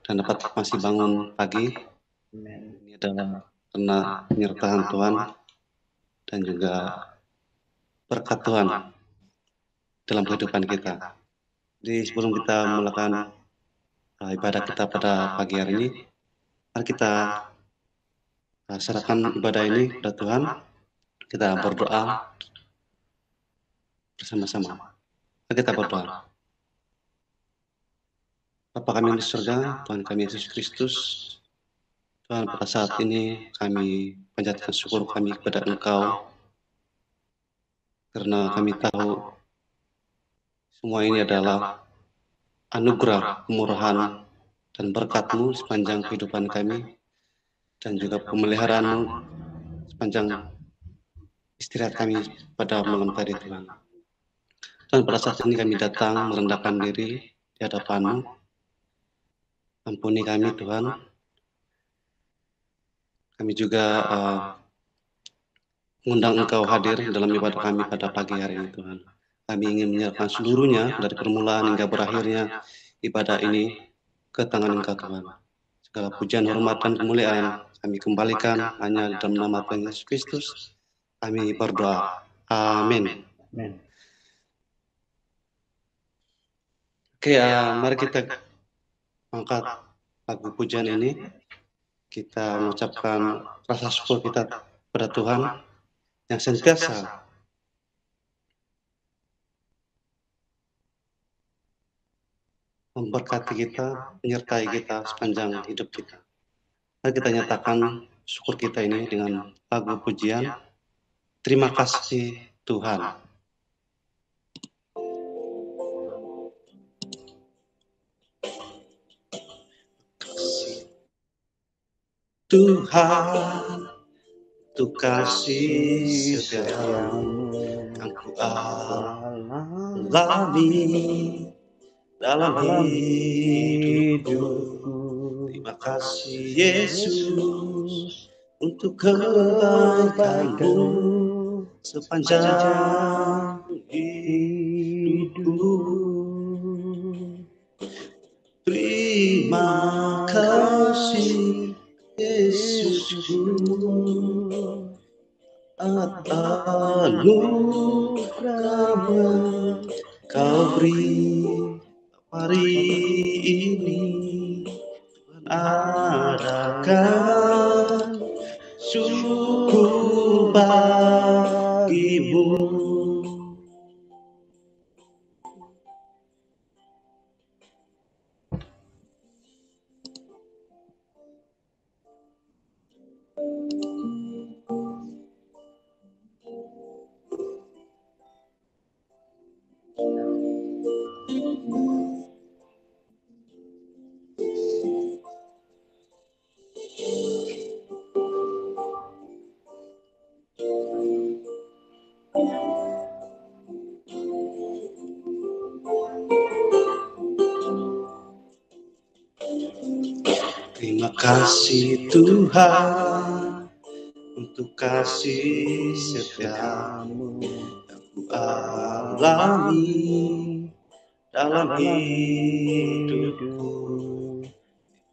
dan dapat masih bangun pagi. Ini adalah karena penyertaan Tuhan dan juga berkat Tuhan dalam kehidupan kita. Jadi sebelum kita melakukan ibadah kita pada pagi hari ini, mari kita serahkan ibadah ini kepada Tuhan. Kita berdoa bersama-sama. Mari kita berdoa. Bapa kami di surga, Tuhan kami Yesus Kristus, Tuhan pada saat ini kami panjatkan syukur kami kepada Engkau, karena kami tahu semua ini adalah anugerah, kemurahan, dan berkat-Mu sepanjang kehidupan kami, dan juga pemeliharaan-Mu sepanjang istirahat kami pada malam tadi Tuhan. Dan pada saat ini kami datang merendahkan diri di hadapan-Mu. Ampuni kami Tuhan. Kami juga mengundang Engkau hadir dalam ibadah kami pada pagi hari ini Tuhan. Kami ingin menyerahkan seluruhnya dari permulaan hingga berakhirnya ibadah ini ke tangan Engkau Tuhan. Segala pujian, hormat, dan kemuliaan kami kembalikan hanya dalam nama Tuhan Yesus Kristus. Kami berdoa. Amin. Oke, mari kita angkat lagu pujian ini. Kita mengucapkan rasa syukur kita kepada Tuhan yang sentiasa memberkati kita, menyertai kita sepanjang hidup kita. Mari kita nyatakan syukur kita ini dengan lagu pujian. Terima kasih Tuhan. Tuhan, untuk kasih setiamu yang ku alami dalam hidupku. Terima kasih Yesus untuk kebaikan-Mu sepanjang hidupku. Terima kasih Yesusku atas anugerah-Mu Kau beri hari ini. Tuhan adakan syukur bagi-Mu. Terima kasih Tuhan untuk kasih setia-Mu yang ku alami dalam hidupku.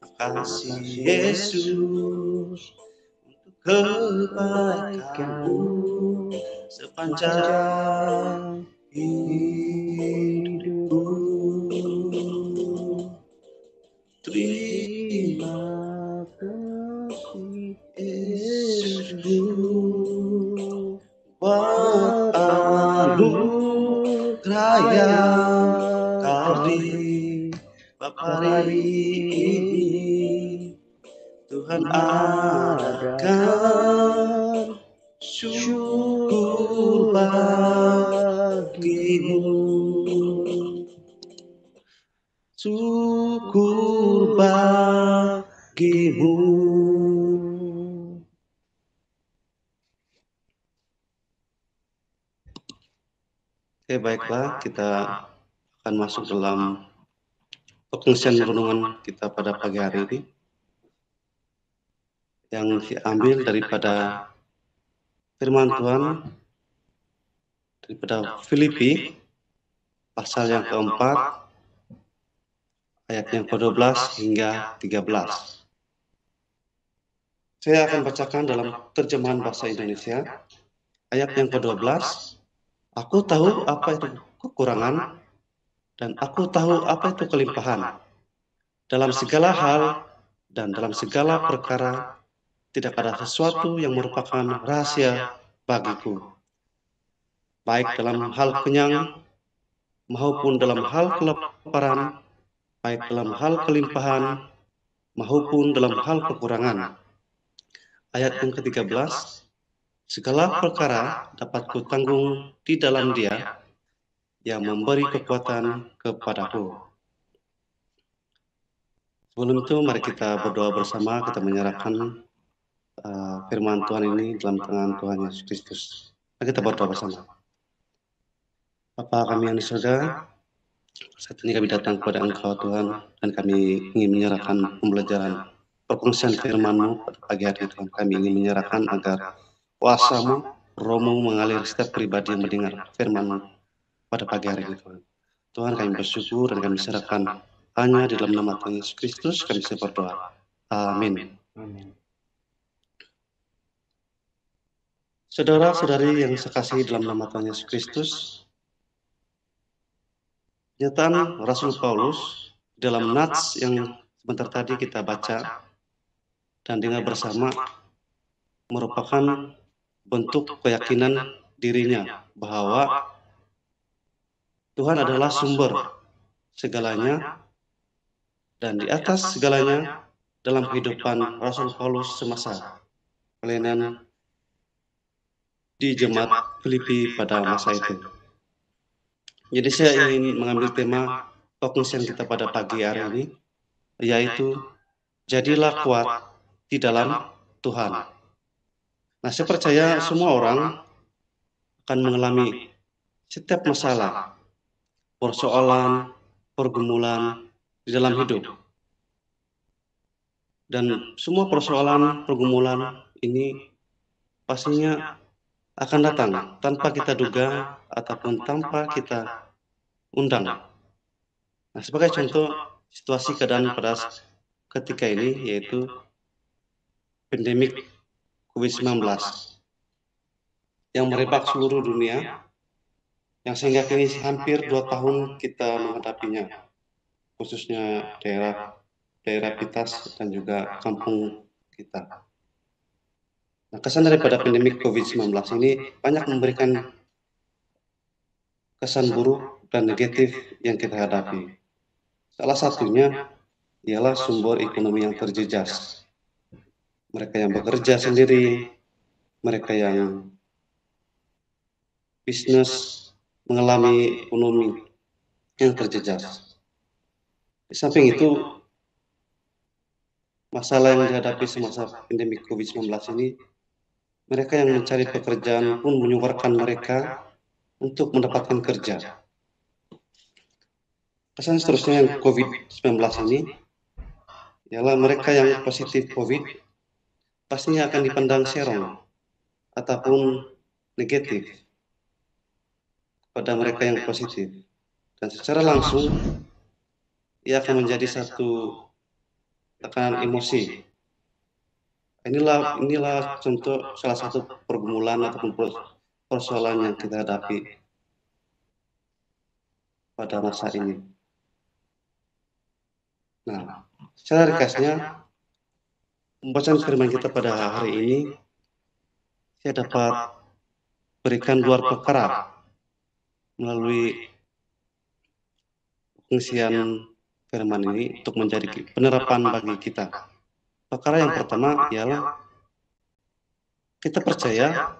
Terima kasih Yesus untuk kebaikan-Mu sepanjang hidupku. Terima kasih Yesusku buat anugerah yang Kau beri hari ini. Tuhan adakan syukur bagi-Mu. Syukur bagi-Mu. Oke, baiklah, kita akan masuk dalam pengisian renungan kita pada pagi hari ini yang diambil daripada firman Tuhan daripada Filipi pasal yang keempat ayat yang ke-12 hingga 13. Saya akan bacakan dalam terjemahan bahasa Indonesia. Ayat yang ke-12, aku tahu apa itu kekurangan, dan aku tahu apa itu kelimpahan. Dalam segala hal dan dalam segala perkara, tidak ada sesuatu yang merupakan rahasia bagiku. Baik dalam hal kenyang, maupun dalam hal kelaparan, baik dalam hal kelimpahan, maupun dalam hal kekurangan. Ayat yang ke-13, segala perkara dapat kutanggung di dalam Dia yang memberi kekuatan kepadaku. Sebelum itu, mari kita berdoa bersama, kita menyerahkan firman Tuhan ini dalam tangan Tuhan Yesus Kristus. Mari kita berdoa bersama. Bapa kami yang di surga, saat ini kami datang kepada Engkau Tuhan, dan kami ingin menyerahkan pembelajaran perkongsian firman-Mu pada pagi hari Tuhan. Kami ingin menyerahkan agar kuasa-Mu, Roh-Mu mengalir setiap pribadi yang mendengar firman-Mu pada pagi hari ini Tuhan. Tuhan, kami bersyukur dan kami serahkan hanya di dalam nama Tuhan Yesus Kristus kami berdoa. Amin. Saudara-saudari yang sekasihi dalam nama Tuhan Yesus Kristus, pernyataan Rasul Paulus dalam nats yang sebentar tadi kita baca dan dengar bersama merupakan bentuk keyakinan dirinya bahwa Tuhan adalah sumber segalanya dan di atas segalanya dalam kehidupan Rasul Paulus semasa pelayanan di jemaat Filipi pada masa itu. Jadi saya ingin mengambil tema pengungsian kita pada pagi hari ini, yaitu jadilah kuat di dalam Tuhan. Nah, saya percaya semua orang akan mengalami setiap masalah, persoalan, pergumulan di dalam hidup. Dan semua persoalan, pergumulan ini pastinya akan datang tanpa kita duga ataupun tanpa kita undang. Nah, sebagai contoh situasi keadaan pada ketika ini yaitu pandemik COVID-19 yang merebak seluruh dunia, yang sehingga kini hampir 2 tahun kita menghadapinya, khususnya daerah Pitas dan juga kampung kita. Nah, kesan daripada pandemik COVID-19 ini banyak memberikan kesan buruk dan negatif yang kita hadapi. Salah satunya ialah sumber ekonomi yang terjejas. Mereka yang bekerja sendiri, mereka yang bisnis mengalami ekonomi yang terjejas. Di samping itu, masalah yang dihadapi semasa pandemi COVID-19 ini, mereka yang mencari pekerjaan pun menyuarakan mereka untuk mendapatkan kerja. Kesan seterusnya yang COVID-19 ini ialah mereka yang positif COVID pastinya akan dipandang serong ataupun negatif pada mereka yang positif. Dan secara langsung, ia akan menjadi satu tekanan emosi. Inilah contoh salah satu pergumulan ataupun persoalan yang kita hadapi pada masa ini. Nah, secara ringkasnya, pembacaan firman kita pada hari ini, saya dapat berikan 2 perkara melalui pengisian firman ini untuk menjadi penerapan bagi kita. Perkara yang pertama ialah kita percaya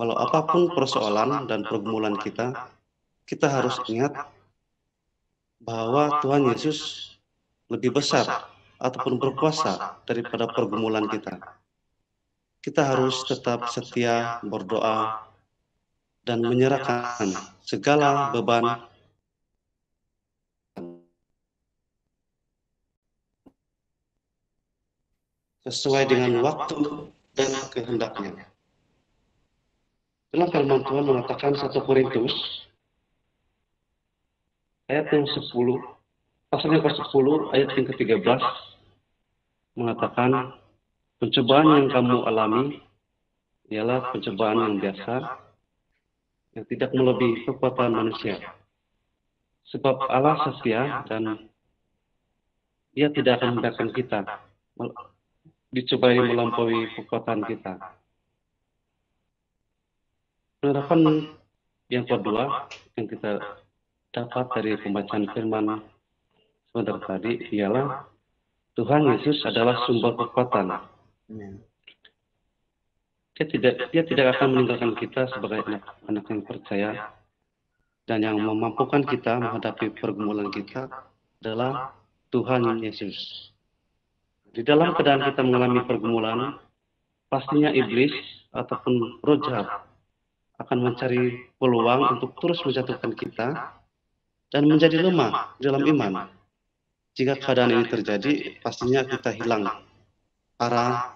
kalau apapun persoalan dan pergumulan kita harus ingat bahwa Tuhan Yesus lebih besar ataupun berkuasa daripada pergumulan kita. Kita harus tetap setia berdoa dan menyerahkan segala beban sesuai dengan waktu dan kehendaknya. Dalam firman Tuhan mengatakan 1 Korintus ayat yang 10 pasal yang ke-10 ayat yang ke-13 mengatakan, pencobaan yang kamu alami ialah pencobaan yang biasa, yang tidak melebihi kekuatan manusia. Sebab Allah setia dan Dia tidak akan membiarkan kita dicobai melampaui kekuatan kita. Penerapan yang kedua yang kita dapat dari pembacaan firman sebentar tadi ialah Tuhan Yesus adalah sumber kekuatan. Dia tidak akan meninggalkan kita sebagai anak yang percaya, dan yang memampukan kita menghadapi pergumulan kita adalah Tuhan Yesus. Di dalam keadaan kita mengalami pergumulan, pastinya iblis ataupun roh jahat akan mencari peluang untuk terus menjatuhkan kita dan menjadi lemah dalam iman. Jika keadaan ini terjadi, pastinya kita hilang arah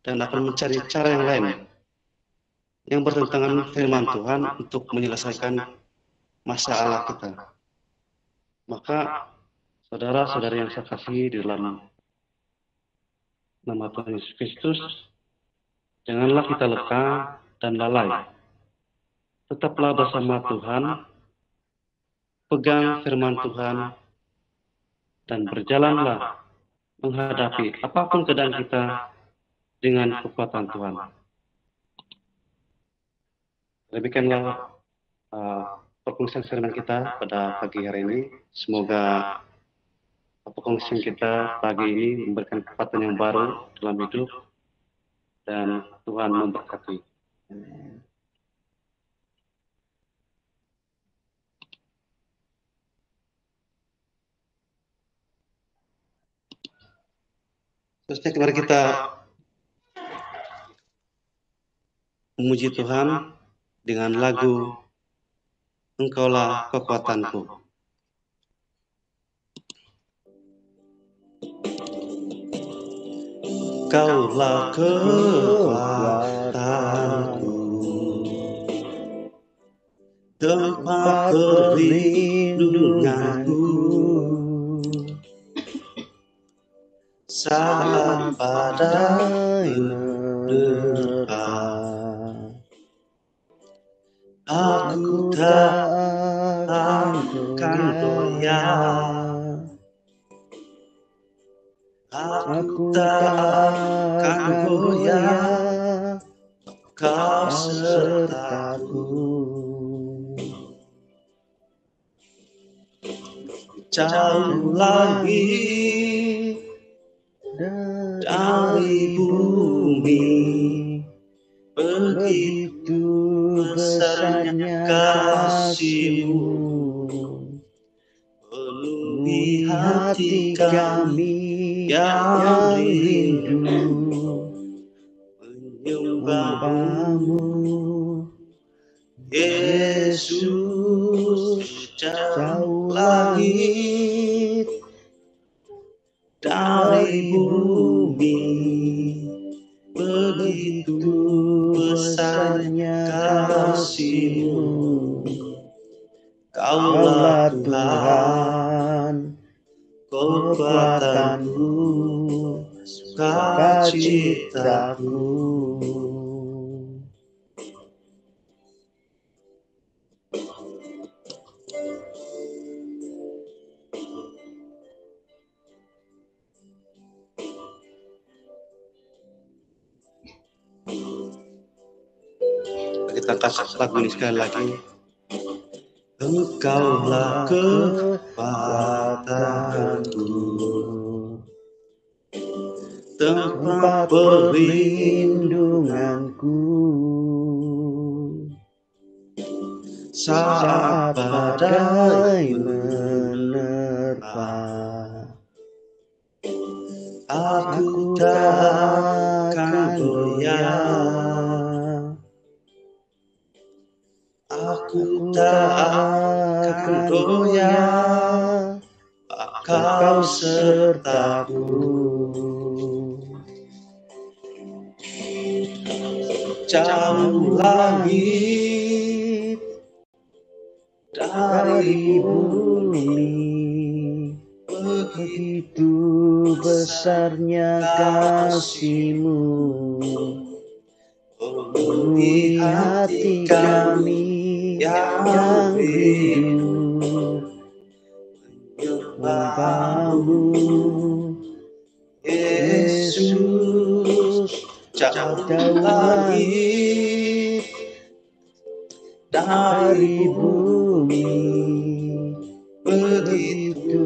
dan akan mencari cara yang lain yang bertentangan firman Tuhan untuk menyelesaikan masalah kita. Maka saudara-saudari yang saya kasihi di dalam nama Tuhan Yesus Kristus, janganlah kita lekang dan lalai. Tetaplah bersama Tuhan, pegang firman Tuhan, dan berjalanlah menghadapi apapun keadaan kita dengan kekuatan Tuhan. Demikianlah perkongsian firman kita pada pagi hari ini. Semoga perkongsian kita pagi ini memberikan kekuatan yang baru dalam hidup, dan Tuhan memberkati. Selanjutnya mari kita memuji Tuhan dengan lagu Engkaulah Kekuatanku. Engkaulah kekuatanku, tempat perlindunganku, saat badai menerpa, aku tak akan goyah, aku tak akan goyah, Kau sertaku. Jauh langit dari bumi, begitu besarnya kasih-Mu, penuhi hati kami yang rindu menyembah-Mu. Yesus, jauh langit dari bumi, begitu besarnya kasih-Mu. Kaulah Tuhan, kekuatanku, sukacitaku. Kita kasih lagu ini sekali lagi. Engkaulah kekuatanku, tempat perlindunganku, saat badai menerpa, aku tak akan goyah, aku tak akan goyah, Kau sertaku. Jauh langit dari bumi, Begitu besarnya kasih-Mu, penuhi hati kami yang rindu menyembah-Mu. Yesus, jauh langit dari bumi, begitu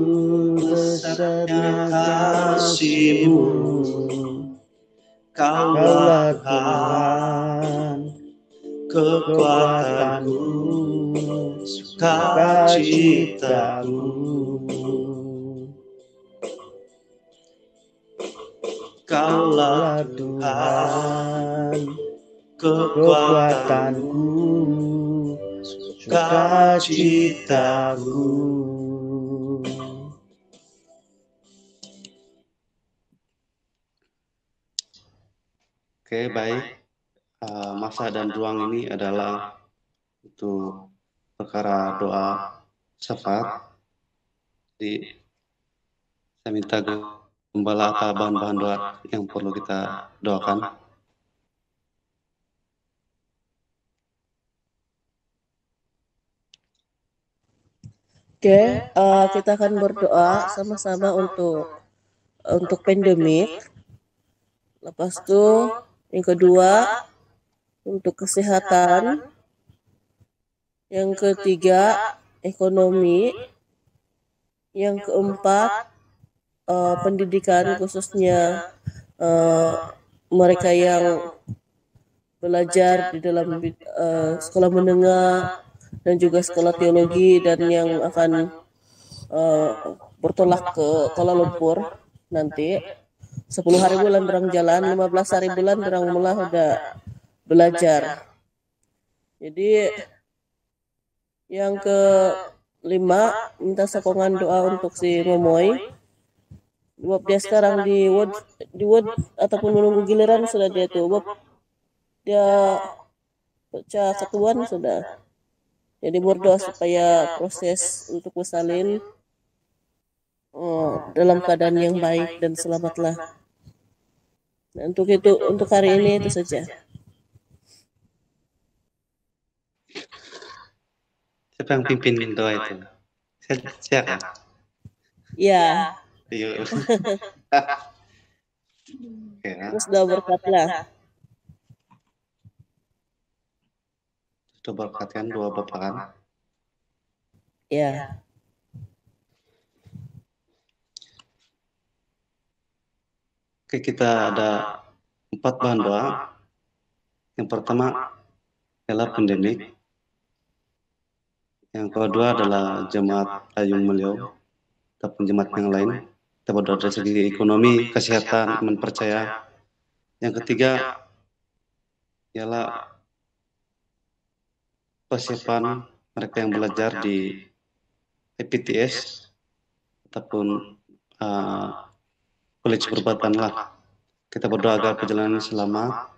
besarnya kasih-Mu. Kaulah Tuhan, kekuatanku, sukacitaku. Kaulah Tuhan, kekuatanku, sukacitaku. Oke, baik. Masa dan ruang ini adalah untuk perkara doa syafaat. Jadi saya minta gembala apa bahan-bahan doa yang perlu kita doakan. Oke, kita akan berdoa sama-sama untuk pandemik. Lepas itu yang kedua untuk kesehatan. Yang ketiga ekonomi. Yang keempat pendidikan, khususnya mereka yang belajar di dalam sekolah menengah dan juga sekolah teologi dan yang akan bertolak ke Kuala Lumpur nanti. 10 hari bulan dorang jalan, 15 hari bulan dorang mula udah belajar. Jadi yang kelima minta sokongan doa untuk si Momoy. Sebab dia sekarang di ward ataupun menunggu giliran sudah dia tuh. Dia pecah ketuan sudah. Jadi berdoa supaya proses untuk bersalin dalam keadaan yang baik dan selamatlah. Nah, untuk hari ini itu saja. Siapa yang pimpin doa itu? Siapa? Ya. Iya. Terus doa berkatlah. Sudah berkat kan doa Bapak kan? Ya. Oke, kita ada 4 bahan doa. Yang pertama adalah pandemik. Yang kedua adalah jemaat Ayung Mulyau ataupun jemaat yang lain. Kita berdoa dari segi ekonomi, kesehatan, iman percaya. Yang ketiga ialah persiapan mereka yang belajar di EPTS ataupun college perbatan lah. Kita berdoa agar perjalanan selamat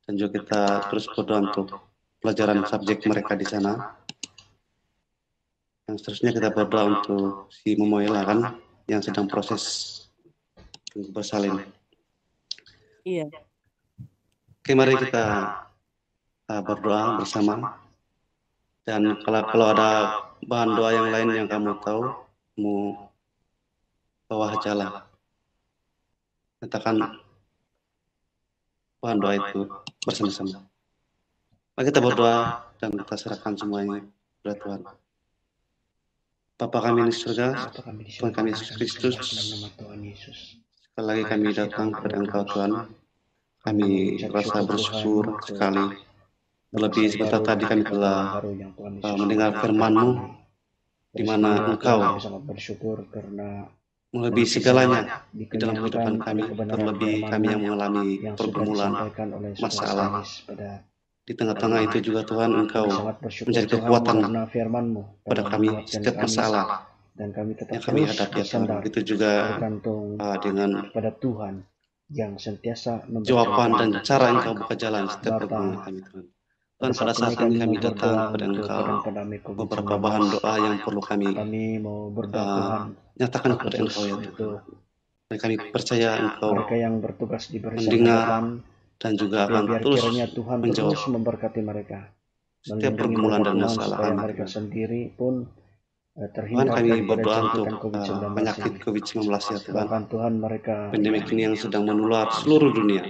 dan juga kita terus berdoa untuk pelajaran subjek mereka di sana. Yang seterusnya kita berdoa untuk si Momoyela kan yang sedang proses bersalin. Iya. Oke, mari kita berdoa bersama. Dan kalau ada bahan doa yang lain yang kamu tahu, kamu bawa aja lah. Katakan bahan doa itu bersama-sama. Mari kita berdoa dan kita serahkan semuanya kepada Tuhan. Bapa kami di surga, Tuhan kami Yesus Kristus, sekali lagi kami datang kepada Engkau Tuhan. Kami rasa bersyukur sekali. Terlebih sebentar tadi kami telah mendengar firman-Mu, di mana Engkau melebihi segalanya di dalam kehidupan kami, terlebih kami yang mengalami pergumulan, masalah. Di tengah-tengah itu juga Tuhan Engkau menjadi kekuatan pada kami setiap masalah yang kami hadapi ya Tuhan. Itu juga dengan yang sentiasa jawaban dan cara Engkau buka jalan setiap pergumulan kami Tuhan. Tuhan, pada saat ini kami datang kepada untuk Engkau, badan pandemi beberapa COVID-19. bahan doa yang perlu kami mau berdoa Tuhan nyatakan kepada khusus Engkau ya untuk Tuhan. Dan kami percaya Engkau mereka yang bertugas di barisan mendengar hadapan, dan juga akan biar terus kiranya Tuhan menjawab terus memberkati mereka, setiap melindungi pergumulan mereka dan Tuhan, masalah supaya kami mereka Tuhan. sendiri pun Tuhan, terhindar kami daripada berdoa untuk jangkitan COVID-19 penyakit ini. COVID-19 ya Tuhan. Bahkan Tuhan mereka Pandemi ini yang sedang menular seluruh dunia.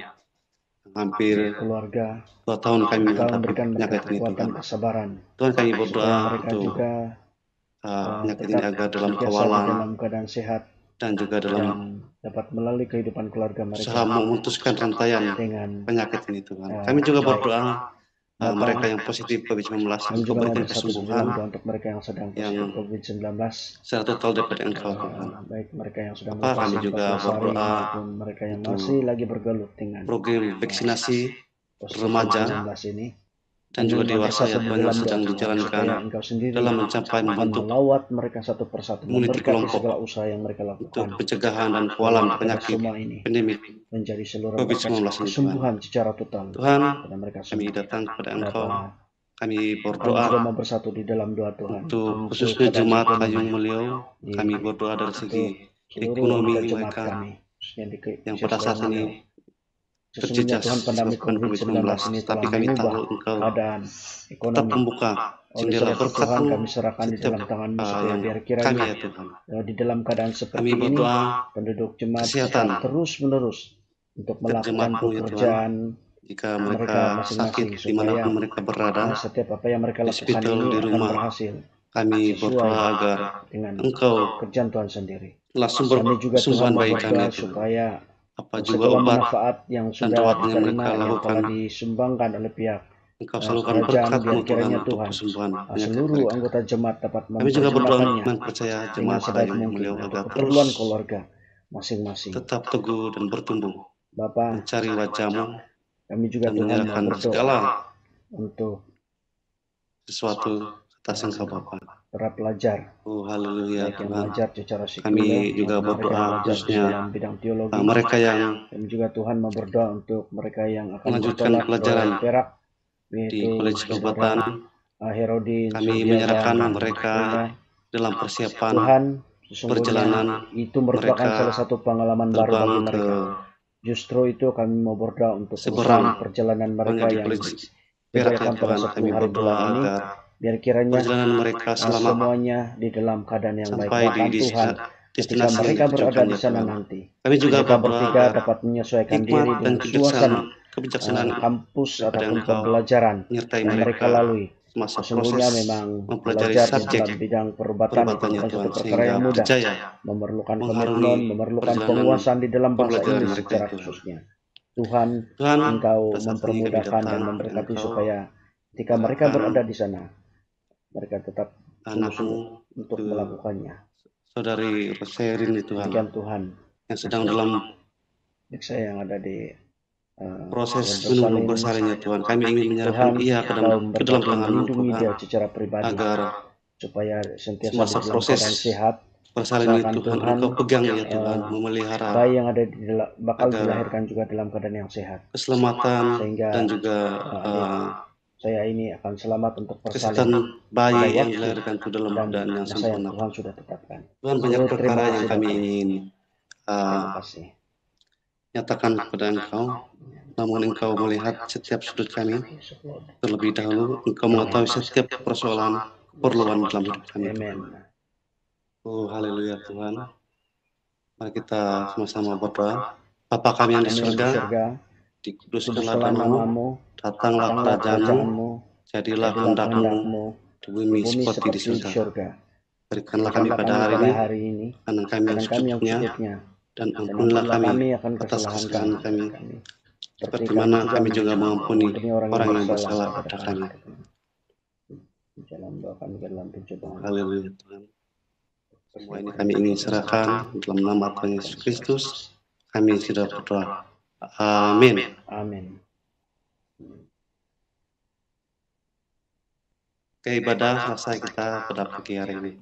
Hampir keluarga, 2 tahun kami Engkau menghadapi memberikan mereka penyakit ini kekuatan, Tuhan. kesabaran, Tuhan, kami supaya berdoa mereka untuk juga penyakit ini tetap agar dalam senantiasa di kawalan dalam keadaan sehat dan juga dalam dan dapat melalui kehidupan keluarga usaha mereka memutuskan rantaian dengan penyakit ini Tuhan. Kami juga baik. berdoa Bapak, mereka yang positif COVID-19 kami Engkau juga mau berikan bersatu di kesembuhan dalam doa untuk mereka yang sedang yang positif COVID-19, secara total daripada Engkau Tuhan. baik mereka yang sudah Bapak, kami melewati juga 14 hari berdoa maupun mereka yang untuk masih lagi bergelut dengan program vaksinasi positif remaja COVID-19 ini. dan juga Kami dewasa ya bersatu di Tuhan yang dalam sedang doa Tuhan, supaya dijalankan Engkau sendiri dalam mencapai akan membentuk melawat mereka satu persatu, imuniti memberkati kelompok segala usaha yang mereka untuk lakukan, pencegahan dan kawalan supaya penyakit semua ini pandemi menjadi seluruh COVID-19 berkat ini Tuhan. kesembuhan secara total Tuhan, pada mereka kami semua. datang kepada Engkau, Bapak, kami kami berdoa juga mau bersatu di dalam doa Tuhan untuk untuk khususnya keadaan jemaat ekonomi Kayung Mulyau. di- Kami berdoa dari segi untuk seluruh ekonomi anggota jemaat mereka kami, khususnya di yang pada saat ini sesungguhnya terjejas Tuhan, pandemi disebabkan COVID-19 ini COVID-19. telah Tapi kami mengubah tahu Engkau keadaan tetap ekonomi. membuka Oleh jendela sebab itu Tuhan, berkat-Mu kami serahkan di setiap dalam tangan-Mu, supaya yang biar kami kiranya ya Tuhan. di dalam keadaan seperti Kami ini berdoa penduduk jemaat kesehatan terus-menerus untuk setiap melakukan jemaat-Mu ya Tuhan. pekerjaan Jika mereka mereka masing-masing, sakit supaya dimanapun mereka berada, setiap apa yang mereka di lakukan hospital, ini di akan rumah, berhasil kami sesuai berdoa agar dengan Engkau kerjaan Tuhan sendiri. telah sumber Kami juga Tuhan kesembuhan bagi kami berdoa ya Tuhan. supaya Apa juga segala obat manfaat yang dan sudah rawat yang diterima, mereka yang lakukan, telah disumbangkan oleh pihak Engkau salurkan kerajaan, berkat-Mu biar Tuhan kiranya untuk Tuhan kesembuhan penyakit seluruh mereka. anggota jemaat dapat Kami juga berdoa mempergunakannya dengan percaya dengan jemaat sebaik Kayung mungkin Mulyau untuk agar keperluan terus keluarga masing-masing. tetap teguh dan bertumbuh, Bapak, mencari wajah-Mu kami juga dan Tuhan mau menyerahkan berdoa segala untuk sesuatu atas Engkau Bapa. para pelajar, Oh haleluya baik yang Tuhan. belajar secara Kami sekuler juga maupun mereka berdoa yang belajar di khususnya dalam bidang teologi. mereka yang Kami juga Tuhan mau berdoa untuk mereka yang akan melanjutkan bertolak ke pelajaran Perak, di yaitu Kolej Kabupaten. Herodin, Kami Surya, menyerahkan dan mereka istrinya. dalam persiapan Tuhan, sesungguhnya perjalanan itu merupakan mereka salah satu pengalaman baru terbang bagi ke mereka. Justru itu kami mau berdoa untuk seberang urusan perjalanan mereka di yang Kolej Perak ya diadakan pada Tuhan. 10 Kami hari berdoa bulan ini, agar biar kiranya perjalanan mereka selamat semuanya di dalam keadaan yang baik. sampai Bahkan di Tuhan, ketika destinasi yang mereka berada ditujukan di ya sana Tuhan. nanti, Kami juga mereka berdoa bertiga agar dapat menyesuaikan hikmat diri dan dengan suasana kebijaksanaan kampus daripada ataupun Engkau pembelajaran menyertai yang mereka mereka lalui. semasa Sesungguhnya proses memang mempelajari belajar di subjek dalam bidang perubatan itu perubatannya bukan Tuhan, satu perkara sehingga yang mudah, berjaya memerlukan mengharungi komitmen, memerlukan perjalanan penguasaan di dalam bahasa pembelajaran Inggris mereka secara itu. khususnya. Tuhan, Tuhan, Engkau pada saat ini kami mempermudahkan dan datang memberkati Engkau supaya ketika mereka serahkan berada di sana, mereka tetap sungguh-sungguh anakmu untuk ke melakukannya. saudari Roserin itu Tuhan Demikian Tuhan, yang sedang dalam saya yang ada di proses Yerusalem, menunggu bersalinnya Tuhan. Kami ingin menyerahkan Tuhan, ia Engkau ke dalam memberkati, tangan-Mu melindungi Tuhan, dia secara pribadi, agar supaya sentiasa di semasa dalam proses keadaan sehat. bersalin Asalkan Tuhan, Tuhan, Engkau pegang ya Tuhan, memelihara bayi yang ada bakal agar dilahirkan juga dalam keadaan yang sehat, keselamatan sehingga dan juga saya ini akan selamat untuk kesehatan bersalin bayi pada yang waktu dilahirkan itu dalam dan keadaan yang masa yang sempurna. Tuhan sudah tetapkan. Tuhan, banyak Terima perkara yang kasih, kami Bapak. ingin Terima kasih. nyatakan kepada Engkau, namun Engkau melihat setiap sudut kami. Terlebih dahulu Engkau mengetahui setiap persoalan keperluan dalam hidup kami. Amin. Oh haleluya Tuhan. Mari kita sama-sama berdoa. Bapa kami yang di surga, dikuduskanlah namamu, datanglah kerajaanmu, jadilah kehendak-Mu di bumi seperti di surga. Berikanlah kami pada hari ini makanan kami yang secukupnya, dan ampunilah kami akan atas kesalahan kami, seperti kami mana juga kami juga mengampuni orang yang bersalah bersalah pada kami. Jalan doa kami ke dalam pencobaan. Haleluya Tuhan. Semua ini kami ingin serahkan dalam nama Tuhan Yesus Kristus. Kami sudah berdoa. Amin. Amin. Oke, ibadah selesai kita pada pagi hari ini.